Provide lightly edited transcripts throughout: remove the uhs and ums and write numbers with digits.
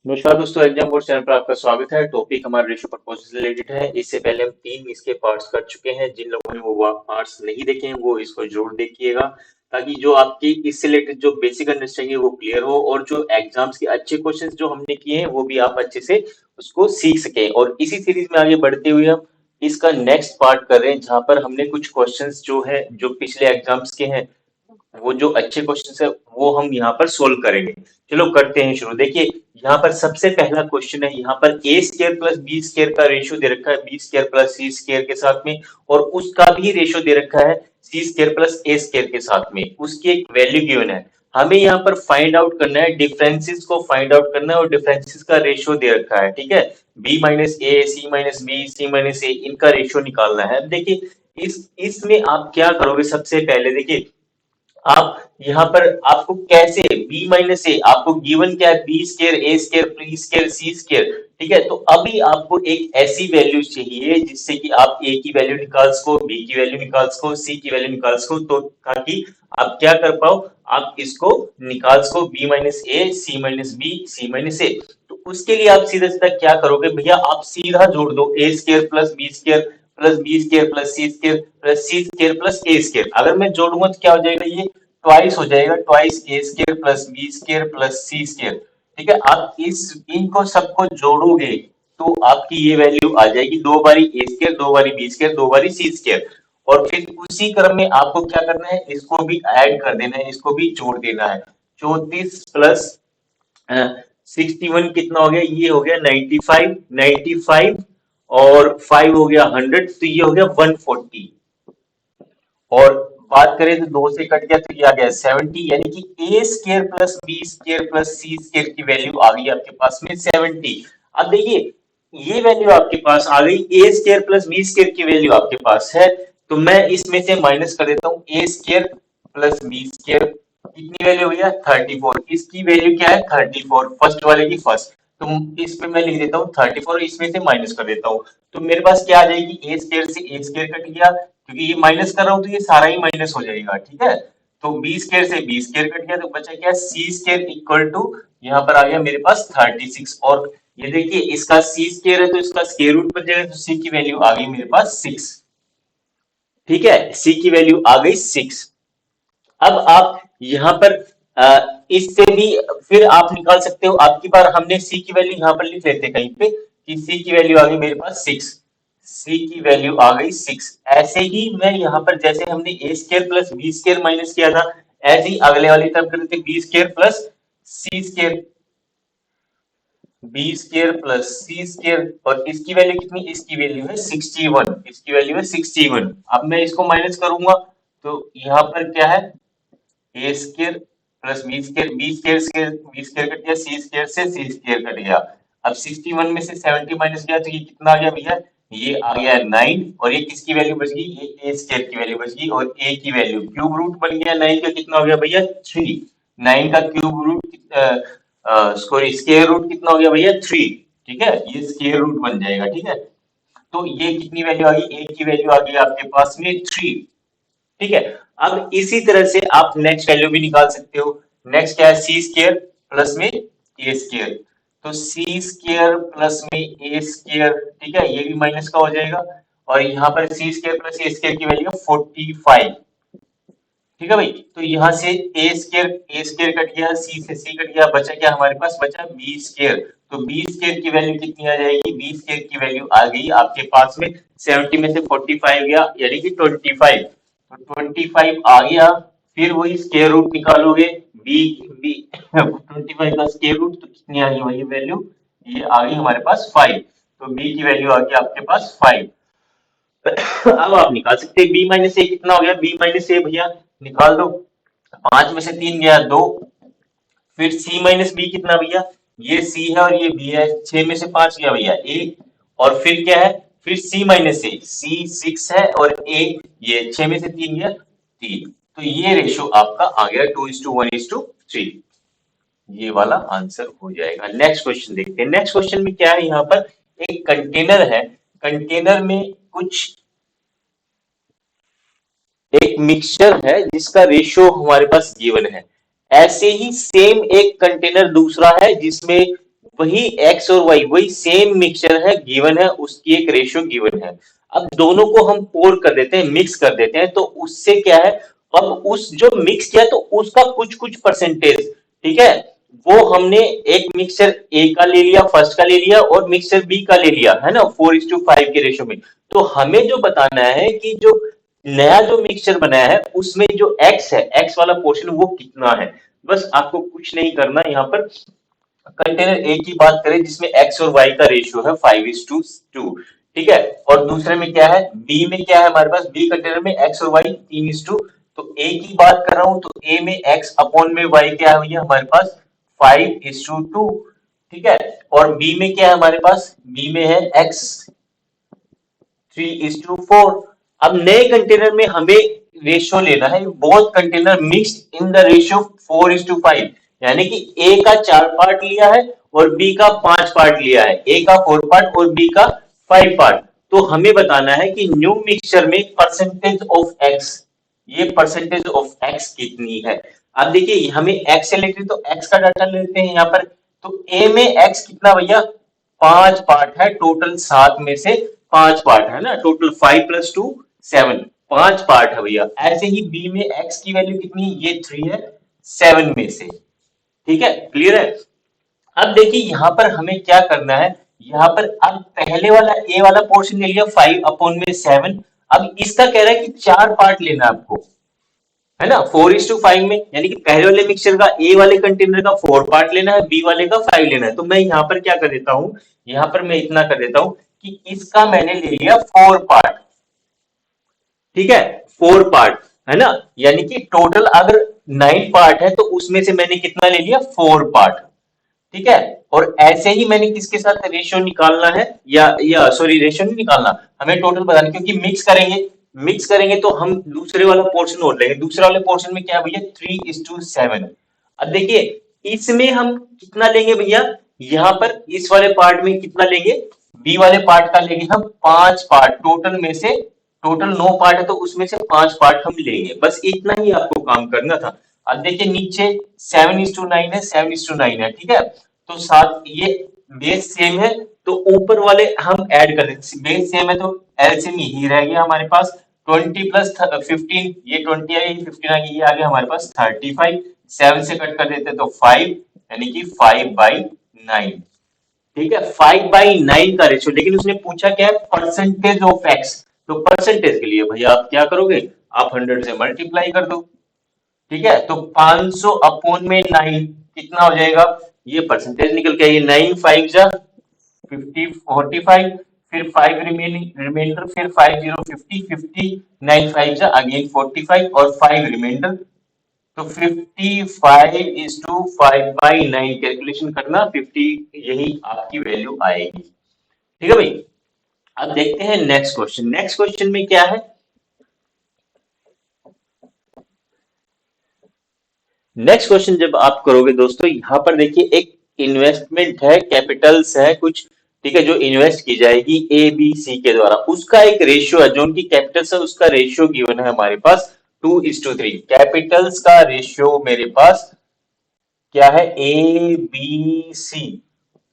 नमस्कार दोस्तों, exam board channel पर आपका स्वागत है। टॉपिक हमारा रेशो प्रपोजल से रिलेटेड है। इससे पहले हम 3 इसके पार्ट्स कर चुके हैं। जिन लोगों ने वो पार्ट्स नहीं देखे हैं वो इसको जरूर देखिएगा, ताकि जो आपकी इससे रिलेटेड जो बेसिक अंडरस्टैंडिंग है वो क्लियर हो, और जो एग्जाम्स के अच्छे क्वेश्चंस जो हमने किए हैं वो भी आप अच्छे से उसको सीख सके। और इसी सीरीज में आगे बढ़ते हुए हम इसका नेक्स्ट पार्ट कर रहे हैं, जहां पर हमने कुछ क्वेश्चंस जो है जो पिछले एग्जाम्स के हैं, वो जो अच्छे क्वेश्चन है वो हम यहाँ पर सोल्व करेंगे। चलो करते हैं शुरू। देखिए, यहाँ पर सबसे पहला क्वेश्चन है। यहाँ पर ए स्क्र प्लस बी स्क्र का रेशियो दे रखा है B square plus C square के साथ में, और उसका भी रेशियो दे रखा है सी स्क्र प्लस ए स्क्र के साथ में। उसकी एक वैल्यू गिवन है। हमें यहाँ पर फाइंड आउट करना है, डिफरेंसेस को फाइंड आउट करना है, और डिफरेंसेस का रेशियो दे रखा है। ठीक है, बी माइनस ए, सी माइनस बी, सी माइनस ए, इनका रेशियो निकालना है। अब देखिए, इसमें आप क्या करोगे। सबसे पहले देखिए, आप यहाँ पर आपको कैसे बी माइनस ए, आपको गिवन क्या है, B square A square B square C square. ठीक है, तो अभी आपको एक ऐसी वैल्यू चाहिए जिससे कि आप ए की वैल्यू निकाल सको, बी की वैल्यू निकाल सको, सी की वैल्यू निकाल सको, तो ताकि आप क्या कर पाओ, आप इसको निकाल सको, बी माइनस ए, सी माइनस बी, सी माइनस ए। तो उसके लिए आप सीधा सीधा क्या करोगे भैया, आप सीधा जोड़ दो A square plus B square plus C square plus C square plus A square. अगर मैं जोड़ूंगा तो क्या हो जाएगा, ये ट्वाइस हो जाएगा, twice A square plus B square plus C square. ठीक है, आप इनको सबको जोड़ोगे तो आपकी ये वैल्यू आ जाएगी, दो बारी ए स्क्र, दो बारी बी स्क्र, दो बारी सी स्क्र। और फिर उसी क्रम में आपको क्या करना है, इसको भी ऐड कर देना है, इसको भी जोड़ देना है। 34 प्लस 61 कितना हो गया, ये हो गया 95, 95 और 5 हो गया 100, तो ये हो गया 140। और बात करें तो दो से कट गया तो ये आ गया 70, यानी कि A square plus B square plus C square की वैल्यू आ गई आपके पास में 70। अब देखिए, ये वैल्यू आपके पास आ गई, ए स्क्र प्लस बी स्क्र की वैल्यू आपके पास है, तो मैं इसमें से माइनस कर देता हूँ ए स्क्र प्लस बी स्क्र। कितनी वैल्यू भैया, 34। इसकी वैल्यू क्या है, 34, फर्स्ट वाले की फर्स्ट। तो इस पे मैं लिख देता हूँ 34, इसमें से माइनस कर देता हूँ। तो मेरे पास क्या आ जाएगी, ए स्क्र से ए स्क्र कट गया, क्योंकि ये माइनस कर रहा हूं तो ये सारा ही माइनस हो जाएगा। ठीक है, तो बी स्क्र से बी स्क्र कट गया, तो बचा क्या, सी स्क्र इक्वल टू, यहाँ पर आ गया मेरे पास 36। और ये देखिए, इसका सी स्क्र है तो इसका स्क्वायर रूट बन जाएगा, तो सी की वैल्यू आ गई मेरे पास 6। ठीक है, सी की वैल्यू आ गई 6। अब आप यहाँ पर इससे भी फिर आप निकाल सकते हो। आपकी बार हमने सी की वैल्यू यहाँ पर लिख लेते हैं कहीं पे, कि सी की वैल्यू आ गई मेरे पास 6। सी की वैल्यू आ गई 6। ऐसे ही मैं यहाँ पर जैसे हमने A square plus B square minus किया था, ऐसे ही अगले वाली तरफ करते B square plus C square, B square plus C square. और इसकी वैल्यू कितनी, इसकी वैल्यू है 61, इसकी वैल्यू है 61। अब मैं इसको माइनस करूंगा तो यहाँ पर क्या है, A square plus B square, B square cut गया, सी स्क्र से सी स्क्र कट गया। अब 61 में से 70 माइनस किया तो ये कितना आ गया भैया, ये आ गया 9। और ये किसकी वैल्यू बच गई, ये ए स्क्र की वैल्यू बच गई, और ए की वैल्यू क्यूब रूट बन गया 9 का, कितना हो गया भैया 3। 9 का cube root sorry square root कितना हो गया भैया 3। ठीक है, ये स्क्वायर रूट बन जाएगा। ठीक है, तो ये कितनी वैल्यू आ गई, ए की वैल्यू आ गई आपके पास में 3। ठीक है, अब इसी तरह से आप नेक्स्ट वैल्यू भी निकाल सकते हो। नेक्स्ट क्या है, सी स्क्र प्लस में ए स्क्र, तो सी स्क्र प्लस में ए स्क्र। ठीक है, ये भी माइनस का हो जाएगा, और यहाँ पर सी स्क्र प्लस ए स्क्र की वैल्यू 45। ठीक है भाई, तो यहाँ से ए स्क्र कट गया, सी से सी कट गया, बचा क्या हमारे पास, बचा बी स्क्र। तो बी स्क्र की वैल्यू कितनी आ जाएगी, बी स्क्र की वैल्यू आ गई आपके पास में 70 में से 45 गया, यानी कि 25। तो 25 आ गया, फिर वही स्क्वायर रूट निकालोगे, बी बी 25 का स्क्वायर रूट, तो कितनी आ गई वही वैल्यू, ये आ गई हमारे पास 5। तो बी की वैल्यू आ गई आपके पास 5। अब आप निकाल सकते हैं बी माइनस ए कितना हो गया, बी माइनस ए भैया निकाल दो। 5 में से 3 गया 2, फिर सी माइनस बी कितना भैया, ये सी है और ये बी है, 6 में से 5 गया भैया ए, और फिर क्या है, फिर सी माइनस ए, सी 6 है और ए ये 6 में से 3 गया 3। तो ये रेशियो आपका आ गया 2:1:3। ये वाला आंसर हो जाएगा। नेक्स्ट क्वेश्चन देखते हैं। नेक्स्ट क्वेश्चन में क्या है, यहाँ पर एक कंटेनर है, कंटेनर में कुछ एक मिक्सचर है जिसका रेशियो हमारे पास गिवन है। ऐसे ही सेम एक कंटेनर दूसरा है जिसमें वही एक्स और वाई वही सेम मिक्सचर है, गिवन है, उसकी एक रेशियो गिवन है। अब दोनों को हम पोर कर देते हैं, मिक्स कर देते हैं, तो उससे क्या है, अब उस जो मिक्स किया तो उसका कुछ कुछ परसेंटेज, ठीक है, वो हमने एक मिक्सचर ए का ले लिया, फर्स्ट का ले लिया, और मिक्सचर बी का ले लिया, है ना, 4:5 के रेशियो में। तो हमें जो बताना है कि जो नया जो मिक्सचर बनाया है उसमें जो एक्स है, एक्स वाला पोर्शन वो कितना है। बस आपको कुछ नहीं करना यहाँ पर। कंटेनर ए की बात करें जिसमें एक्स और वाई का रेशियो है 5:2, ठीक है, और दूसरे में क्या है, बी में क्या है हमारे पास, बी कंटेनर में एक्स और वाई 3:2। तो ए की बात कर रहा हूं तो ए में एक्स अपॉन में वाई क्या है भैया हमारे पास 5:2, ठीक है, और बी में क्या है हमारे पास, बी में है एक्स 3:4। अब नए कंटेनर में हमें रेशियो लेना है, both container mixed in the ratio 4:5, यानी कि ए का 4 पार्ट लिया है और बी का 5 पार्ट लिया है, ए का 4 पार्ट और बी का 5 पार्ट। तो हमें बताना है कि न्यू मिक्सचर में परसेंटेज ऑफ एक्स, ये परसेंटेज ऑफ एक्स कितनी है। अब देखिए हमें एक्स से लेते तो एक्स का डाटा लेते हैं यहाँ पर। तो ए में एक्स कितना भैया, 5 पार्ट है, टोटल 7 में से 5 पार्ट है ना, टोटल 5 + 2 7, 5 पार्ट है भैया। ऐसे ही बी में एक्स की वैल्यू कितनी, ये 3 है 7 में से, ठीक है, क्लियर है। अब देखिए यहाँ पर हमें क्या करना है, यहाँ पर अब पहले वाला ए वाला पोर्शन ले लिया 5/7। अब इसका कह रहा है कि 4 पार्ट लेना है आपको, है ना, 4:5 में, यानी कि पहले वाले मिक्सचर का ए वाले कंटेनर का 4 पार्ट लेना है, बी वाले का 5 लेना है। तो मैं यहाँ पर क्या कर देता हूँ, यहाँ पर मैं इतना कर देता हूँ कि इसका मैंने ले लिया 4 पार्ट, ठीक है, 4 पार्ट, है ना, यानी कि टोटल अगर 9 पार्ट है तो उसमें से मैंने कितना ले लिया 4 पार्ट, ठीक है। और ऐसे ही मैंने किसके साथ रेशियो निकालना है, या सॉरी रेशियो नहीं निकालना, हमें टोटल बताना, क्योंकि मिक्स करेंगे तो हम दूसरे वाला पोर्शन और लेंगे। दूसरे वाले पोर्शन में क्या है भैया 3:7। अब देखिए इसमें हम कितना लेंगे भैया, यहाँ पर इस वाले पार्ट में कितना लेंगे, बी वाले पार्ट का लेंगे हम 5 पार्ट, टोटल में से टोटल 9 पार्ट है तो उसमें से 5 पार्ट हम लेंगे, बस इतना ही आपको काम करना था। अब देखिए नीचे 7:9 है, 7:9 है, ठीक है, तो साथ ये बेस सेम है तो ऊपर वाले हम ऐड कर देते, बेस सेम है तो एलसीएम ही रह गया हमारे पास 20 + 15, ये 20 आ गई, 15 आ गई, ये आ गया हमारे पास 35, 7 से कट कर देते तो 5, यानी कि 5/9, ठीक है, 5/9 का रेशियो। लेकिन उसने पूछा क्या है, परसेंटेज ऑफ एक्स। तो परसेंटेज के लिए भैया आप क्या करोगे, आप 100 से मल्टीप्लाई कर दो, ठीक है, तो 500 अपॉन में 9 कितना हो जाएगा, ये परसेंटेज निकल के आइए, 9 5 जा 50 45, फिर 5 रिमाइंडर, फिर 5 0 50 50, 9 5 जा अगेन 45 और 5 रिमाइंडर, तो 55:5/9 कैलकुलेशन करना, 50 यही आपकी वैल्यू आएगी, ठीक है भाई। अब देखते हैं नेक्स्ट क्वेश्चन, नेक्स्ट क्वेश्चन में क्या है, नेक्स्ट क्वेश्चन जब आप करोगे दोस्तों, यहाँ पर देखिए एक इन्वेस्टमेंट है, कैपिटल्स है कुछ, ठीक है, जो इन्वेस्ट की जाएगी ए बी सी के द्वारा, उसका एक रेशियो है, जो उनकी कैपिटल्स है उसका रेशियो गिवन है हमारे पास 2:3। कैपिटल्स का रेशियो मेरे पास क्या है, ए बी सी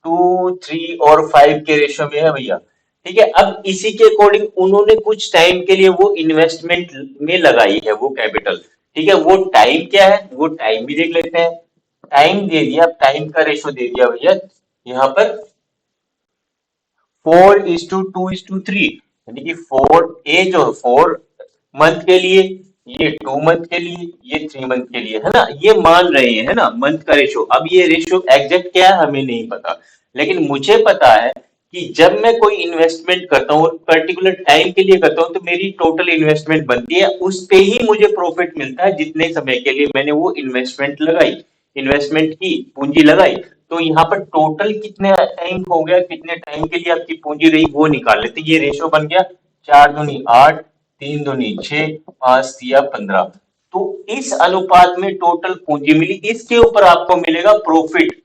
2 3 और 5 के रेशियो में है भैया, ठीक है। अब इसी के अकॉर्डिंग उन्होंने कुछ टाइम के लिए वो इन्वेस्टमेंट में लगाई है वो कैपिटल, ठीक है, वो टाइम क्या है, वो टाइम भी देख लेते हैं। टाइम दे दिया, टाइम का रेशियो दे दिया भैया यहाँ पर 4:2:3, यानी कि 4 जो 4 मंथ के लिए, ये 2 मंथ के लिए, ये 3 मंथ के लिए, है ना, ये मान रहे हैं, है ना, मंथ का रेशियो। अब ये रेशियो एग्जैक्ट क्या है हमें नहीं पता, लेकिन मुझे पता है कि जब मैं कोई इन्वेस्टमेंट करता हूँ पर्टिकुलर टाइम के लिए करता हूँ तो मेरी टोटल इन्वेस्टमेंट बनती है, उस पे ही मुझे प्रॉफिट मिलता है जितने समय के लिए मैंने वो इन्वेस्टमेंट लगाई, इन्वेस्टमेंट की पूंजी लगाई। तो यहाँ पर टोटल कितने टाइम हो गया, कितने टाइम के लिए आपकी पूंजी रही वो निकाल लेते, ये रेशियो बन गया 4 दूनी 8, 3 दूनी 6, 5 तिया 15। तो इस अनुपात में टोटल पूंजी मिली, इसके ऊपर आपको मिलेगा प्रॉफिट,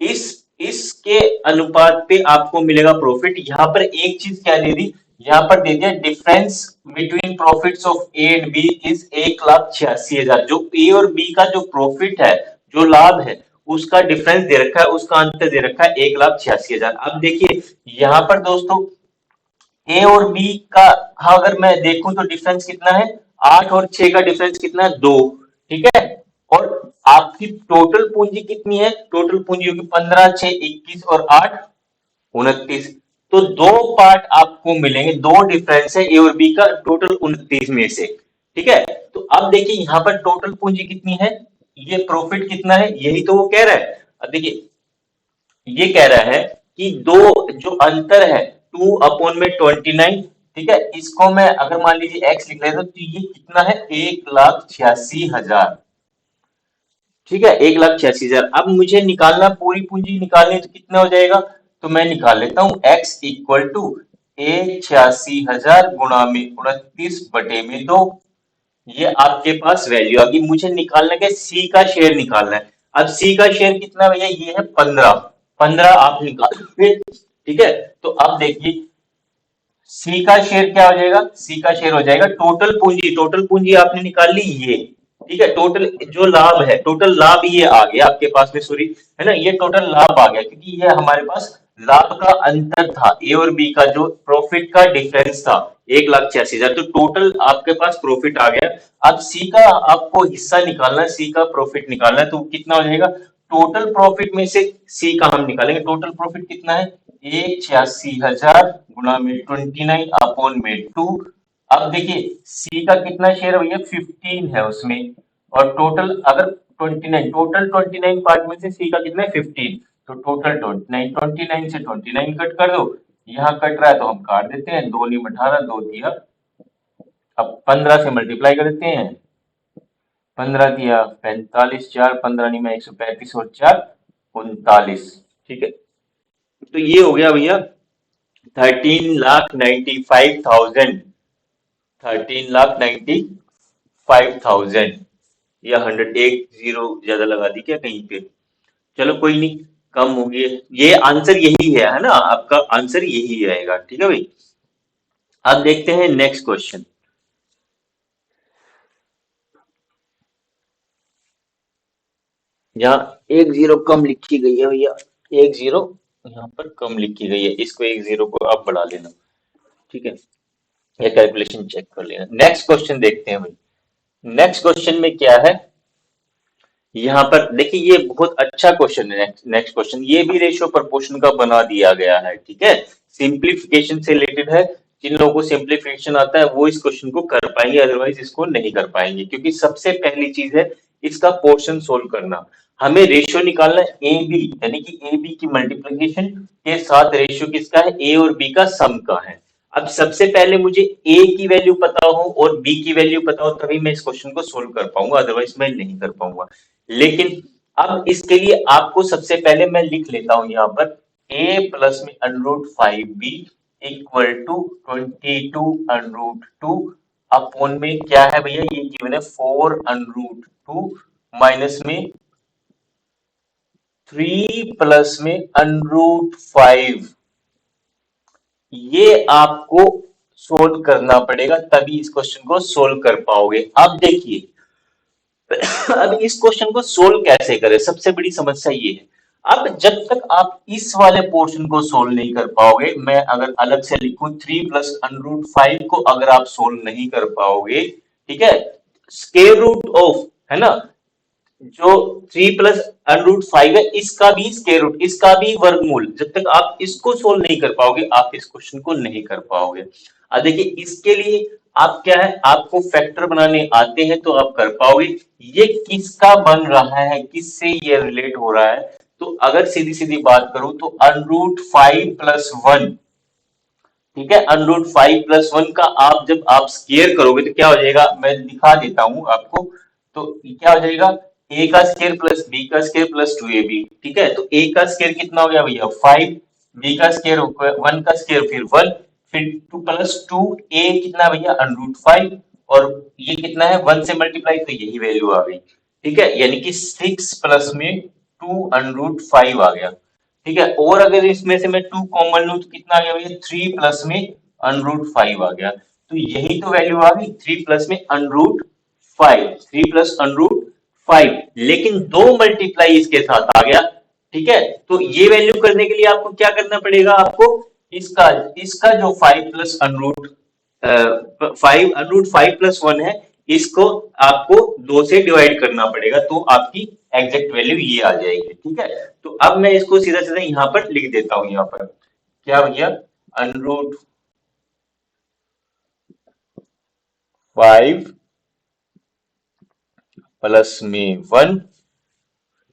इस इसके अनुपात पे आपको मिलेगा प्रॉफिट। यहाँ पर एक चीज क्या दे दी, यहाँ पर दे दिया difference between profits of A and B is 1,86,000। जो ए और बी का जो प्रॉफिट है, जो लाभ है, उसका डिफरेंस दे रखा है, उसका अंतर दे रखा है 1,86,000। अब देखिए यहाँ पर दोस्तों ए और बी का, हाँ अगर मैं देखूं तो डिफरेंस कितना है, 8 और 6 का डिफरेंस कितना है, 2। ठीक है, और आपकी टोटल पूंजी कितनी है, टोटल पूंजी होगी 15, 6, 21 और 8, 29। तो दो पार्ट आपको मिलेंगे, दो डिफरेंस है ए और बी का टोटल 29 में से। ठीक है, तो अब देखिए यहाँ पर टोटल पूंजी कितनी है, ये प्रॉफिट कितना है, यही तो वो कह रहा है। अब देखिए ये कह रहा है कि दो जो अंतर है 2/29, ठीक है, इसको मैं अगर मान लीजिए x लिख लेता तो ये कितना है, 1,86,000। ठीक है, 1,86,000। अब मुझे निकालना, पूरी पूंजी निकालनी है तो कितना हो जाएगा, तो मैं निकाल लेता हूं x इक्वल टू 1,86,000 गुणा में 29/2। ये आपके पास वैल्यू आ गई। मुझे निकालना क्या, सी का शेयर निकालना है। अब सी का शेयर कितना है भैया, ये है 15। 15 आप निकालोगे। ठीक है, तो अब देखिए सी का शेयर क्या हो जाएगा, सी का शेयर हो जाएगा टोटल पूंजी, टोटल पूंजी आपने निकाल ली ये। ठीक है, टोटल जो लाभ है, टोटल लाभ ये आ गया आपके पास में, सॉरी, है ना, ये टोटल लाभ आ गया क्योंकि ये हमारे पास लाभ का अंतर था, ए और बी का जो प्रॉफिट का डिफरेंस था 1,86,000। तो टोटल आपके पास प्रॉफिट आ गया। अब सी का आपको हिस्सा निकालना है, सी का प्रॉफिट निकालना है, तो कितना हो जाएगा, टोटल प्रॉफिट में से सी का हम निकालेंगे। टोटल प्रॉफिट कितना है, 1,86,000 गुणा में 29/2। अब देखिए सी का कितना शेयर है भैया, 15 है उसमें, और टोटल अगर 29, टोटल 29 पार्ट में से सी का कितना है, 15। तो टोटल 29, 29 से 29 कट कर दो, यहाँ कट रहा है तो हम काट देते हैं, 2 नीम 18, 2 दिया, अब 15 से मल्टीप्लाई कर देते हैं, 15 दिया 45, 4 15 नहीं में 135 और 4 39। ठीक है, तो ये हो गया भैया 13,95,000, 13,95,000, या 100, एक जीरो ज्यादा लगा दी क्या कहीं पे, चलो कोई नहीं, कम हो गई। ये आंसर यही है ना, आपका आंसर यही आएगा। ठीक है भाई, अब देखते हैं नेक्स्ट क्वेश्चन। यहाँ एक जीरो कम लिखी गई है भैया, एक जीरो यहाँ पर कम लिखी गई है, इसको एक जीरो को आप बढ़ा लेना। ठीक है, ये कैलकुलेशन चेक कर लेना। नेक्स्ट क्वेश्चन देखते हैं भाई। नेक्स्ट क्वेश्चन में क्या है, यहाँ पर देखिए ये बहुत अच्छा क्वेश्चन है। नेक्स्ट क्वेश्चन ये भी रेशियो प्रोपोर्शन का बना दिया गया है। ठीक है, सिंप्लीफिकेशन से रिलेटेड है। जिन लोगों को सिंप्लीफिकेशन आता है वो इस क्वेश्चन को कर पाएंगे, अदरवाइज इसको नहीं कर पाएंगे, क्योंकि सबसे पहली चीज है इसका पोर्शन सोल्व करना। हमें रेशियो निकालना है ए बी, यानी कि ए बी की मल्टीप्लीकेशन के साथ रेशियो किसका है, ए और बी का सम का है। अब सबसे पहले मुझे ए की वैल्यू पता हो और बी की वैल्यू पता हो तभी मैं इस क्वेश्चन को सोल्व कर पाऊंगा, अदरवाइज मैं नहीं कर पाऊंगा। लेकिन अब इसके लिए आपको सबसे पहले मैं लिख लेता हूं यहाँ पर a प्लस में √5b इक्वल टू 22 √2 अपोन में क्या है भैया, ये गिवन है 4 √2 माइनस में 3 प्लस में √5। ये आपको सोल्व करना पड़ेगा तभी इस क्वेश्चन को सोल्व कर पाओगे। अब देखिए अब इस क्वेश्चन को सोल्व कैसे करें, सबसे बड़ी समस्या ये है। अब जब तक आप इस वाले पोर्शन को सोल्व नहीं कर पाओगे, मैं अगर अलग से लिखूं 3 प्लस √5 को अगर आप सोल्व नहीं कर पाओगे, ठीक है, स्क्वायर रूट ऑफ, है ना, जो 3 प्लस √5 है इसका भी स्क्वायर रूट, इसका भी वर्गमूल, जब तक आप इसको सोल्व नहीं कर पाओगे आप इस क्वेश्चन को नहीं कर पाओगे। अब देखिए इसके लिए आप क्या है, आपको फैक्टर बनाने आते हैं तो आप कर पाओगे। ये किसका बन रहा है, किससे ये रिलेट हो रहा है, तो अगर सीधी सीधी बात करूं तो √5 + 1, ठीक है, √5 + 1 का आप जब आप स्क्वायर करोगे तो क्या हो जाएगा, मैं दिखा देता हूं आपको। तो क्या हो जाएगा, a का स्क्वायर प्लस b का स्क्वायर प्लस 2ab। ठीक है, तो a का स्क्वायर कितना हो गया भैया 5, b का स्क्वायर 1 का स्क्वायर फिर 1, फिर 2 + 2 a कितना भैया √5, और ये कितना है 1 से मल्टीप्लाई, तो यही वैल्यू आ गई। ठीक है, यानी कि 6 प्लस में 2 √5 आ गया। ठीक है, और अगर इसमें से मैं 2 कॉमन लूं तो कितना आ गया भैया, 3 प्लस में √5 आ गया। तो यही तो वैल्यू आ गई, 3 प्लस में √5, 3 प्लस 5, लेकिन 2 मल्टीप्लाई इसके साथ आ गया। ठीक है, तो ये वैल्यू करने के लिए आपको क्या करना पड़ेगा, आपको इसका इसका जो 5 प्लस अनरूट 5 है, इसको आपको 2 से डिवाइड करना पड़ेगा, तो आपकी एग्जैक्ट वैल्यू ये आ जाएगी। ठीक है, तो अब मैं इसको सीधा सीधा यहाँ पर लिख देता हूँ। यहाँ पर क्या भैया, अनरूट 5 प्लस में 1,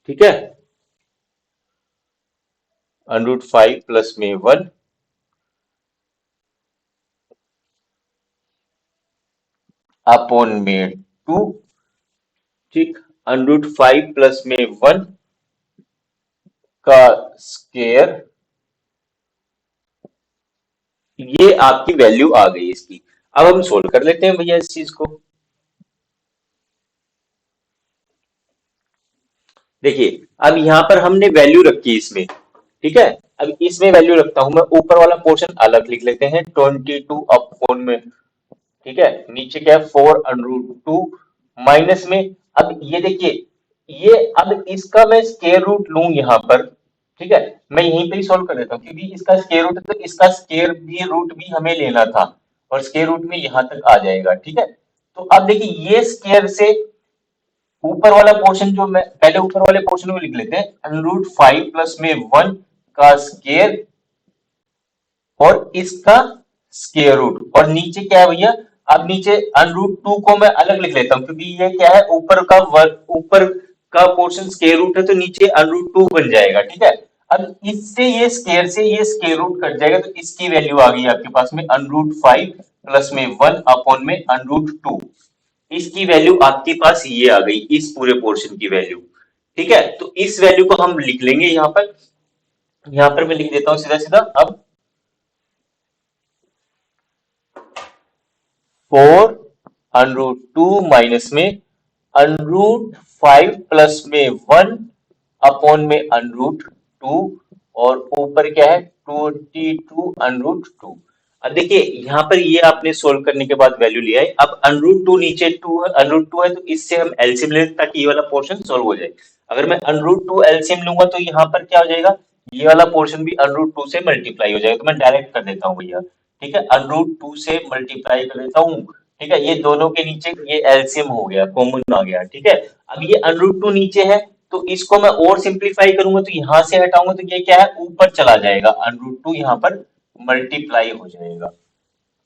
ठीक है, अनरूट 5 प्लस में 1 अपॉन में 2, ठीक, अनरूट 5 प्लस में 1 का स्क्वायर, ये आपकी वैल्यू आ गई इसकी। अब हम सोल्व कर लेते हैं भैया इस चीज को। देखिए, अब यहां पर हमने वैल्यू रखी इसमें, ठीक है, अब इसमें वैल्यू रखता हूं मैं, ऊपर वाला पोर्शन अलग लिख लेते हैं 22 अपॉन में, ठीक है, नीचे क्या है 4 अंडर 2 माइनस में। अब ये देखिए, ये अब इसका मैं स्क्वायर रूट लूं यहाँ पर, ठीक है, मैं यहीं पे ही सोल्व कर देता हूँ, क्योंकि इसका स्क्वायर रूट है तो इसका स्क्वायर भी रूट भी हमें लेना था, और स्क्वायर रूट में यहां तक आ जाएगा। ठीक है, तो अब देखिए ये स्क्वायर से ऊपर वाला पोर्शन, जो मैं पहले ऊपर वाले पोर्शन में लिख लेते हैं, अंडर 5 प्लस में 1 का स्क्वायर और इसका स्क्वायर रूट, और नीचे क्या है भैया, अब नीचे अंडर 2 को मैं अलग लिख लेता हूं, क्योंकि ये क्या है, ऊपर का पोर्शन स्क्वायर रूट है, तो नीचे अंडर 2 बन जाएगा। ठीक है, अब इससे ये स्क्वायर से ये स्क्वायर रूट कट जाएगा, तो इसकी वैल्यू आ गई आपके पास में अंडर 5 प्लस में 1 अपॉन में अंडर 2, इसकी वैल्यू आपके पास ये आ गई, इस पूरे पोर्शन की वैल्यू। ठीक है, तो इस वैल्यू को हम लिख लेंगे यहाँ पर, यहाँ पर मैं लिख देता हूं सीधा सीधा। अब 4 अंडरूट 2 माइनस में अंडरूट 5 प्लस में 1 अपॉन में अंडरूट 2, और ऊपर क्या है 22 अंडरूट 2। अब देखिए यहाँ पर ये आपने सोल्व करने के बाद वैल्यू लिया है, अब अंडरूट 2 नीचे 2 है, अंडरूट 2 है, तो इससे हम एलसीएम ले लेते ताकि ये वाला पोर्शन सोल्व हो जाए। अगर मैं अंडरूट 2 एलसीएम लूंगा तो यहाँ पर क्या हो जाएगा, ये वाला पोर्शन भी अंडरूट 2 से मल्टीप्लाई हो जाएगा, तो मैं डायरेक्ट कर देता हूँ भैया। ठीक है, अंडरूट 2 से मल्टीप्लाई कर देता हूँ। ठीक है, ये दोनों के नीचे ये एलसीएम हो गया, कॉमन आ गया। ठीक है, अब ये अंडरूट 2 नीचे है, तो इसको मैं और सिंप्लीफाई करूंगा, तो यहां से हटाऊंगा तो ये क्या है, ऊपर चला जाएगा, अंडरूट 2 यहाँ पर मल्टीप्लाई हो जाएगा।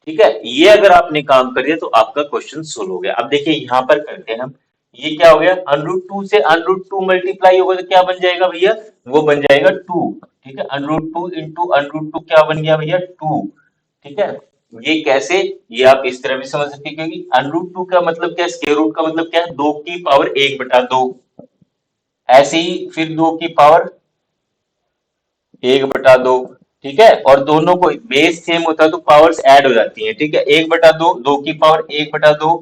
ठीक है, ये अगर आपने काम कर दिया तो आपका क्वेश्चन सोल्व हो गया। अब देखिए यहाँ पर करते हैं हम, ये क्या हो गया, अंडरूट 2 से अंडरूट 2 मल्टीप्लाई होगा तो क्या बन जाएगा भैया, वो बन जाएगा 2। ठीक है, अंडरूट 2 इंटू अंडरूट 2 क्या बन गया भैया, 2। ठीक है, ये कैसे, ये आप इस तरह भी समझ सकते हैं, क्योंकि अंडरूट 2 का मतलब क्या है, स्क्वायर रूट का मतलब क्या है, 2 की पावर 1/2, ऐसे ही फिर 2 की पावर 1/2। ठीक है, और दोनों को बेस सेम होता है तो पावर्स ऐड हो जाती हैं। ठीक है, 1/2, 2 की पावर 1/2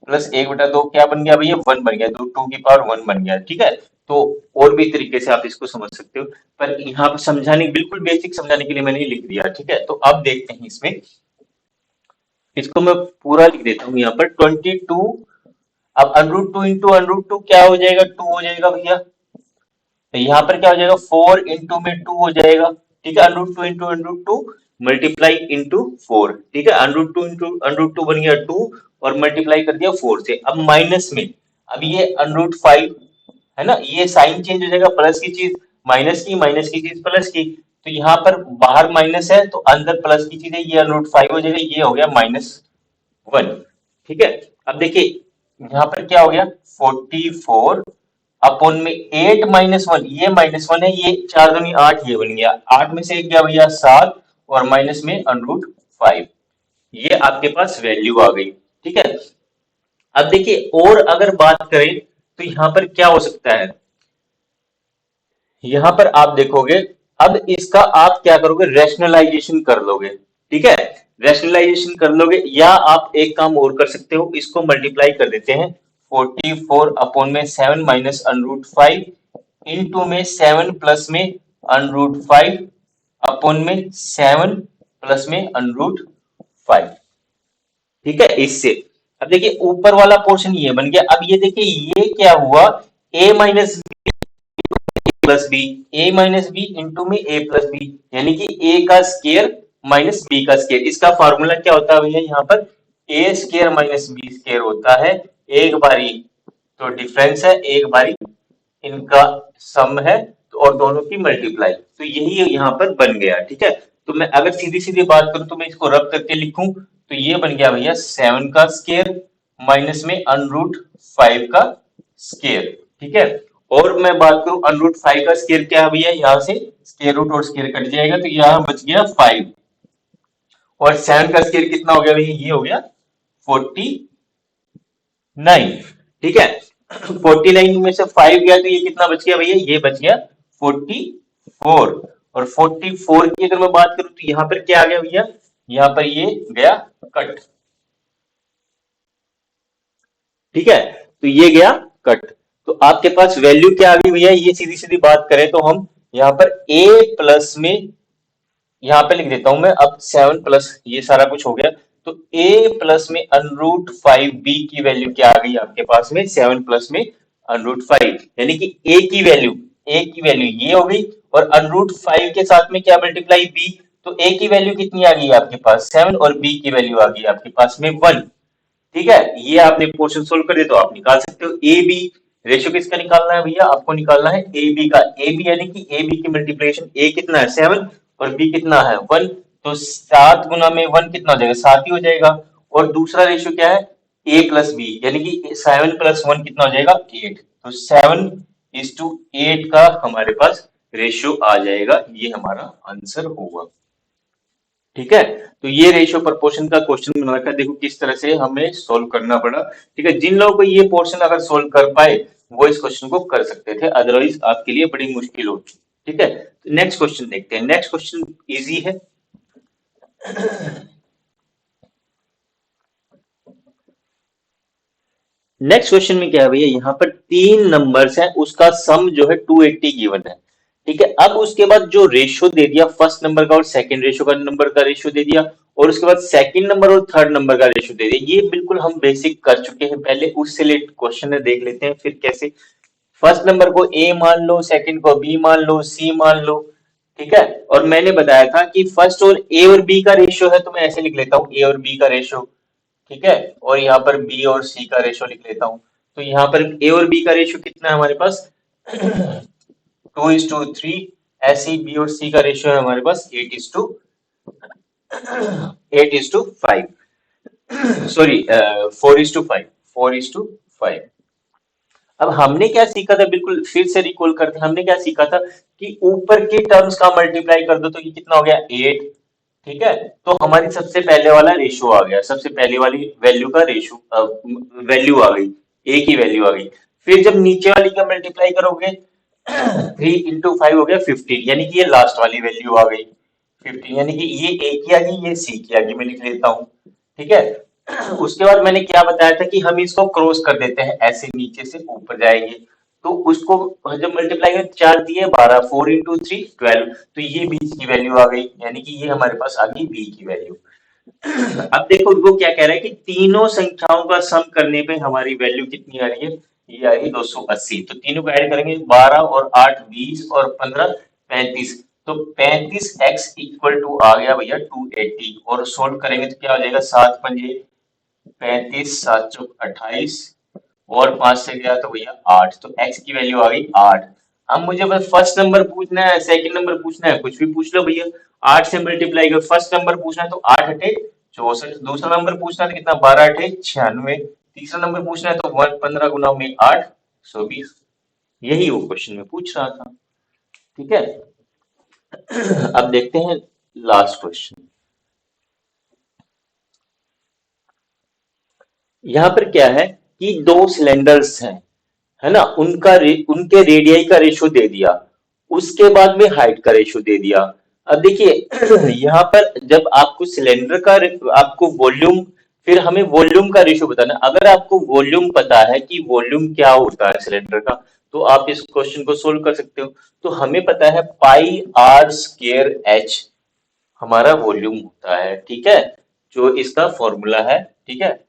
प्लस 1/2 क्या बन गया भैया, 1 बन गया, 2 की पावर 1 बन गया। ठीक है, तो और भी तरीके से आप इसको समझ सकते हो, पर यहाँ पर समझाने, बिल्कुल बेसिक समझाने के लिए मैंने लिख दिया। ठीक है, तो अब देखते हैं इसमें, इसको मैं पूरा लिख देता हूँ यहाँ पर 22। अब अंडरूट 2 इंटू अंडरूट 2 क्या हो जाएगा, 2 हो जाएगा भैया, तो यहाँ पर क्या हो जाएगा, 4 इंटू में 2 हो जाएगा। ठीक है, अंडरूट 2 मल्टीप्लाई इंटू 4। ठीक है, अंडरूट 2 बन गया 2, और मल्टीप्लाई कर दिया 4 से। अब माइनस में, अब ये अंडरूट 5 है ना, ये साइन चेंज हो जाएगा, प्लस की चीज माइनस की चीज प्लस की, तो यहाँ पर बाहर माइनस है तो अंदर प्लस की चीज है, ये अंडरूट 5 हो जाएगा, ये हो गया -1। ठीक है, अब देखिए यहाँ पर क्या हो गया, 44 अपॉन में 8 -1, ये -1 है, ये 4 दूनी 8, ये बन गया 8 में से एक गया भैया 7, और माइनस में अंडरूट 5, ये आपके पास वैल्यू आ गई। ठीक है, अब देखिए और अगर बात करें तो यहाँ पर क्या हो सकता है, यहां पर आप देखोगे, अब इसका आप क्या करोगे, रैशनलाइजेशन कर लोगे। ठीक है, रैशनलाइजेशन कर लोगे, या आप एक काम और कर सकते हो, इसको मल्टीप्लाई कर देते हैं, 44 अपॉन में 7 माइनस अंडरूट 5 इंटू में 7 प्लस में अंडरूट 5 अपॉन में 7 प्लस में अंडरूट 5। ठीक है, इससे अब देखिए ऊपर वाला पोर्शन ये बन गया। अब ये देखिए ये क्या हुआ, a minus plus B, A minus B into में ए प्लस बी, यानी कि ए का स्केयर माइनस बी का स्केयर। इसका फॉर्मूला क्या होता है भैया, यहाँ पर A square minus B square होता है। एक बारी तो डिफरेंस है, एक बारी इनका सम है, तो और दोनों की मल्टीप्लाई, तो यही यहाँ पर बन गया। ठीक है, तो मैं अगर सीधी सीधी बात करूं तो मैं इसको रब करके लिखूं तो ये बन गया भैया 7 का स्केयर माइनस में अनरूट 5 का स्केयर। ठीक है, और मैं बात करूं अनरूट 5 का स्केयर क्या है भैया, यहाँ से स्केयर रूट और स्केयर कट जाएगा तो यहाँ बच गया 5, और 7 का स्केयर कितना हो गया भैया, ये हो गया 49। ठीक है, 49 में से 5 गया तो ये कितना बच गया भैया, ये बच गया 44। और 44 की अगर मैं बात करूं तो यहाँ पर क्या आ गया भैया, यहाँ पर ये गया कट। ठीक है, तो ये गया कट, तो आपके पास वैल्यू क्या आ गई भैया, ये सीधी सीधी बात करें तो हम यहाँ पर a प्लस में, यहाँ पे लिख देता हूं मैं अब 7 प्लस ये सारा कुछ हो गया, तो a प्लस में अनरूट 5b की वैल्यू क्या आ गई आपके पास में 7 प्लस में अनरूट 5, यानी कि a की वैल्यू ये हो गई, और अनरूट 5 के साथ में क्या मल्टीप्लाई b, तो a की वैल्यू कितनी आ गई आपके पास 7, और b की वैल्यू आ गई आपके पास में 1। ठीक है, ये आपने पोर्शन सोल्व कर दिया तो आप निकाल सकते हो ए बी। रेशियो किसका निकालना है भैया, आपको निकालना है ए बी का। ए बी यानी कि ए बी की मल्टीप्लिकेशन, ए कितना है 7 और बी कितना है 1, तो 7 गुना में 1 कितना हो जाएगा 7 ही हो जाएगा। और दूसरा रेशियो क्या है ए प्लस बी, यानी कि 7 प्लस 1 कितना हो जाएगा 8, तो 7:8 का हमारे पास रेशियो आ जाएगा, ये हमारा आंसर होगा। ठीक है, तो ये रेशियो प्रपोर्शन का क्वेश्चन बना रखा है, देखो किस तरह से हमें सोल्व करना पड़ा। ठीक है, जिन लोगों को ये पोर्शन अगर सोल्व कर पाए वो इस क्वेश्चन को कर सकते थे, अदरवाइज आपके लिए बड़ी मुश्किल होती। ठीक है, नेक्स्ट क्वेश्चन देखते हैं। नेक्स्ट क्वेश्चन इजी है। नेक्स्ट क्वेश्चन में क्या है भैया, यहाँ पर 3 नंबर्स हैं, उसका सम जो है 280 गिवन है। ठीक है, अब उसके बाद जो रेशियो दे दिया फर्स्ट नंबर का और सेकंड रेशियो का नंबर का रेशियो दे दिया, और उसके बाद सेकंड नंबर और थर्ड नंबर का रेशियो दे दिया। ये बिल्कुल हम बेसिक कर चुके हैं पहले, उससे रिलेटेड क्वेश्चन है, देख लेते हैं फिर कैसे। फर्स्ट नंबर को ए मान लो, सेकंड को बी मान लो, सी मान लो। ठीक है, और मैंने बताया था कि फर्स्ट और ए और बी का रेशियो है, तो मैं ऐसे लिख लेता हूँ ए और बी का रेशियो। ठीक है, और यहाँ पर बी और सी का रेशियो लिख लेता हूँ। तो यहाँ पर ए और बी का रेशियो कितना है हमारे पास 2:3, ऐसे ही बी और सी का रेशियो है हमारे पास 8:5, सॉरी 4:5। अब हमने क्या सीखा था, बिल्कुल फिर से रिकॉल करते हैं, हमने क्या सीखा था कि ऊपर के टर्म्स का मल्टीप्लाई कर दो तो ये कितना हो गया 8। ठीक है, तो हमारी सबसे पहले वाला रेशियो आ गया, सबसे पहले वाली वैल्यू का रेशियो वैल्यू आ गई, ए की वैल्यू आ गई। फिर जब नीचे वाली का मल्टीप्लाई करोगे 3 × 5 हो गया 15, यानी कि ये लास्ट वाली वैल्यू आ गई 15, यानी कि ये ए की आ गई, ये सी की आ गई, मैं लिख लेता हूँ। ठीक है, उसके बाद मैंने क्या बताया था कि हम इसको क्रॉस कर देते हैं, ऐसे नीचे से ऊपर जाएंगे, तो उसको जब मल्टीप्लाई करें 4 दिए 12, 4 × 3 12, तो ये बीच की वैल्यू आ गई, यानी कि ये हमारे पास आ गई बी की वैल्यू। अब देखो वो क्या कह रहा है कि तीनों संख्याओं का सम करने पे हमारी वैल्यू कितनी आ रही है, ये आ रही 280। तो तीनों को ऐड करेंगे 12 और 8 20 और 15 35, तो 35x इक्वल टू आ गया भैया 280, और सोल्व करेंगे तो क्या हो जाएगा 7 पंजे 35, 7 चौक 28, और 5 से गया तो भैया 8, तो x की वैल्यू आ गई 8। अब मुझे बस फर्स्ट नंबर पूछना है, सेकंड नंबर पूछना है, कुछ भी पूछ लो भैया। 8 से मल्टीप्लाई कर, फर्स्ट नंबर पूछना है तो 8 अठे 64, दूसरा नंबर पूछना है तो कितना 12 अठे 96, तीसरा नंबर पूछना है तो 15 गुना में 8 120। यही वो क्वेश्चन में पूछ रहा था। ठीक है, अब देखते हैं लास्ट क्वेश्चन। यहाँ पर क्या है कि दो सिलेंडर्स हैं, है ना, उनके रेडियाई का रेशियो दे दिया, उसके बाद में हाइट का रेशियो दे दिया। अब देखिए यहाँ पर जब आपको सिलेंडर का आपको वॉल्यूम, फिर हमें वॉल्यूम का रेशियो बताना है। अगर आपको वॉल्यूम पता है कि वॉल्यूम क्या होता है सिलेंडर का, तो आप इस क्वेश्चन को सोल्व कर सकते हो। तो हमें पता है पाई आर स्क्वायर एच हमारा वॉल्यूम होता है। ठीक है, जो इसका फॉर्मूला है। ठीक है,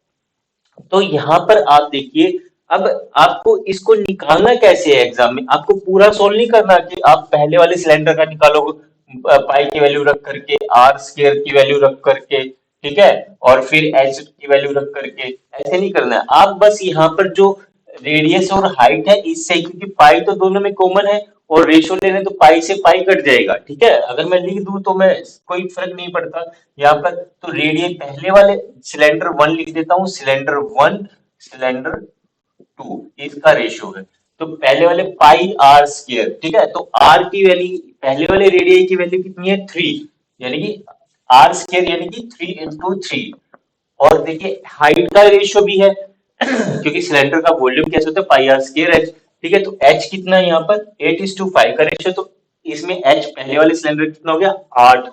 तो यहाँ पर आप देखिए, अब आपको इसको निकालना कैसे है एग्जाम में, आपको पूरा सोल्व नहीं करना कि आप पहले वाले सिलेंडर का निकालो पाई की वैल्यू रख करके, आर स्क्वायर की वैल्यू रख करके, ठीक है, और फिर एच की वैल्यू रख करके, ऐसे नहीं करना है। आप बस यहाँ पर जो रेडियस और हाइट है इससे, क्योंकि पाई तो दोनों में कॉमन है और रेशो लेने तो पाई से पाई कट जाएगा, ठीक है, अगर मैं लिख दूं तो मैं कोई फर्क नहीं पड़ता यहाँ पर। तो रेडियस पहले वाले सिलेंडर वन लिख देता हूँ, सिलेंडर वन, सिलेंडर टू, इसका रेशियो है। तो पहले वाले पाई आर स्क्वायर, ठीक है, तो आर की वैल्यू, पहले वाले रेडियस की वैल्यू कितनी है, 3, यानी कि आर स्क्वायर यानी कि 3 into 3। और देखिए हाइट का रेशियो भी है क्योंकि सिलेंडर का वॉल्यूम कैसे होता है, पाई आर स्क्वायर एच, ठीक है, तो एच कितना है यहाँ पर 8:5 का रेशियो, तो इसमें एच पहले वाले सिलेंडर कितना हो गया 8।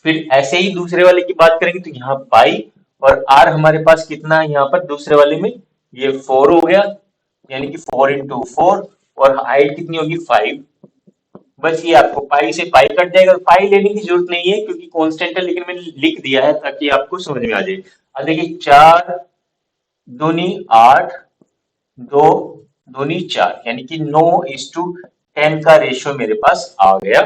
फिर ऐसे ही दूसरे वाले की बात करेंगे तो यहाँ पाई और आर हमारे पास कितना है यहाँ पर दूसरे वाले में, ये 4 हो गया, यानी कि 4 into 4, और हाइट कितनी होगी 5। बस ये आपको पाई से पाई कट जाएगा, पाई लेने की जरूरत नहीं है क्योंकि कांस्टेंट है, लेकिन मैंने लिख दिया है ताकि आपको समझ में आ जाए। अब देखिए 4 दूनी 8, 2 दूनी 4, यानी कि 9:10 का रेशियो मेरे पास आ गया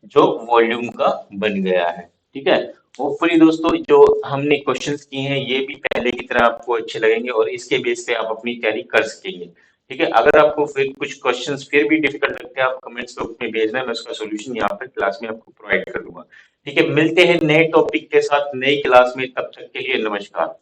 जो वॉल्यूम का बन गया है, ठीक है। होपफुली दोस्तों जो हमने क्वेश्चंस किए हैं ये भी पहले की तरह आपको अच्छे लगेंगे और इसके बेस पे आप अपनी तैयारी कर सकेंगे, ठीक है। अगर आपको फिर कुछ क्वेश्चंस फिर भी डिफिकल्ट लगते हैं, आप कमेंट्स बॉक्स में भेजना, मैं उसका सोल्यूशन यहाँ पर क्लास में आपको प्रोवाइड कर दूंगा, ठीक है। मिलते हैं नए टॉपिक के साथ नई क्लास में, तब तक के लिए नमस्कार।